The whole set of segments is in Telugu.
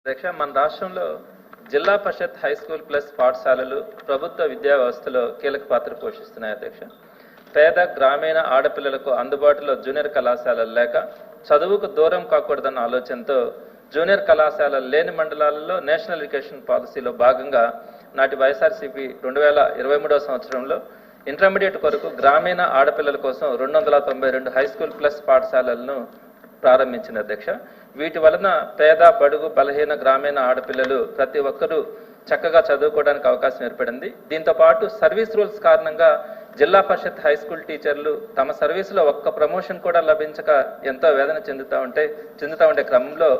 అధ్యక్ష, మన రాష్ట్రంలో జిల్లా పరిషత్ హై స్కూల్ ప్లస్ పాఠశాలలు ప్రభుత్వ విద్యా వ్యవస్థలో కీలక పాత్ర పోషిస్తున్నాయి. అధ్యక్ష, పేద గ్రామీణ ఆడపిల్లలకు అందుబాటులో జూనియర్ కళాశాలలు లేక చదువుకు దూరం కాకూడదన్న ఆలోచనతో జూనియర్ కళాశాలలు లేని మండలాలలో నేషనల్ ఎడ్యుకేషన్ పాలసీలో భాగంగా నాటి వైఎస్ఆర్సీపీ 2023వ సంవత్సరంలో ఇంటర్మీడియట్ కొరకు గ్రామీణ ఆడపిల్లల కోసం 292 హై స్కూల్ ప్లస్ పాఠశాలలను ప్రారంభించింది. అధ్యక్ష, వీటి వలన పేద బడుగు బలహీన గ్రామీణ ఆడపిల్లలు ప్రతి ఒక్కరూ చక్కగా చదువుకోవడానికి అవకాశం ఏర్పడింది. దీంతో పాటు సర్వీస్ రూల్స్ కారణంగా జిల్లా పరిషత్ హై స్కూల్ టీచర్లు తమ సర్వీసులో ఒక్క ప్రమోషన్ కూడా లభించక ఎంతో వేదన చెందుతూ ఉండే క్రమంలో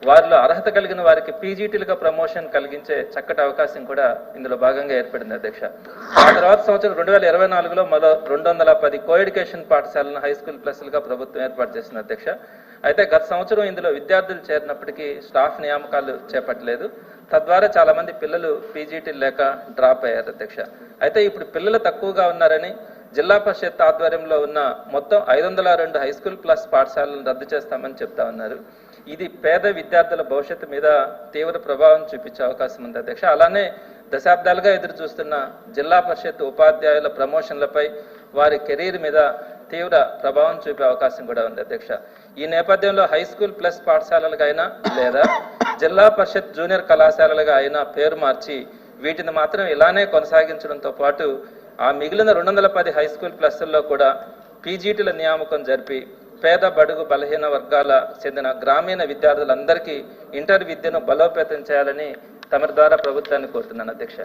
వారిలో అర్హత కలిగిన వారికి పీజీటీలుగా ప్రమోషన్ కలిగించే చక్కటి అవకాశం కూడా ఇందులో భాగంగా ఏర్పడింది. అధ్యక్ష, ఆ తర్వాత సంవత్సరం 2024లో మరో 210 కో ఎడ్యుకేషన్ పాఠశాలను హై స్కూల్ ప్లస్లుగా ప్రభుత్వం ఏర్పాటు చేసింది. అధ్యక్ష, అయితే గత సంవత్సరం ఇందులో విద్యార్థులు చేరినప్పటికీ స్టాఫ్ నియామకాలు చేపట్టలేదు. తద్వారా చాలా మంది పిల్లలు పీజీటీ లేక డ్రాప్ అయ్యారు. అధ్యక్ష, అయితే ఇప్పుడు పిల్లలు తక్కువగా ఉన్నారని జిల్లా పరిషత్ ఆధ్వర్యంలో ఉన్న మొత్తం 502 హై స్కూల్ ప్లస్ పాఠశాలను రద్దు చేస్తామని చెప్తా ఉన్నారు. ఇది పేద విద్యార్థుల భవిష్యత్తు మీద తీవ్ర ప్రభావం చూపించే అవకాశం ఉంది. అధ్యక్ష, అలానే దశాబ్దాలుగా ఎదురు చూస్తున్న జిల్లా పరిషత్ ఉపాధ్యాయుల ప్రమోషన్లపై వారి కెరీర్ మీద తీవ్ర ప్రభావం చూపే అవకాశం కూడా ఉంది. అధ్యక్ష, ఈ నేపథ్యంలో హై స్కూల్ ప్లస్ పాఠశాలలుగా అయినా లేదా జిల్లా పరిషత్ జూనియర్ కళాశాలలుగా అయినా పేరు మార్చి వీటిని మాత్రం ఇలానే కొనసాగించడంతో పాటు ఆ మిగిలిన 210 హై స్కూల్ ప్లస్ల్లో కూడా పీజీటీల నియామకం జరిపి పేద బడుగు బలహీన వర్గాల చెందిన గ్రామీణ విద్యార్థులందరికీ ఇంటర్ విద్యను బలోపేతం చేయాలని తమ ద్వారా ప్రభుత్వాన్ని కోరుతున్నాను. అధ్యక్ష.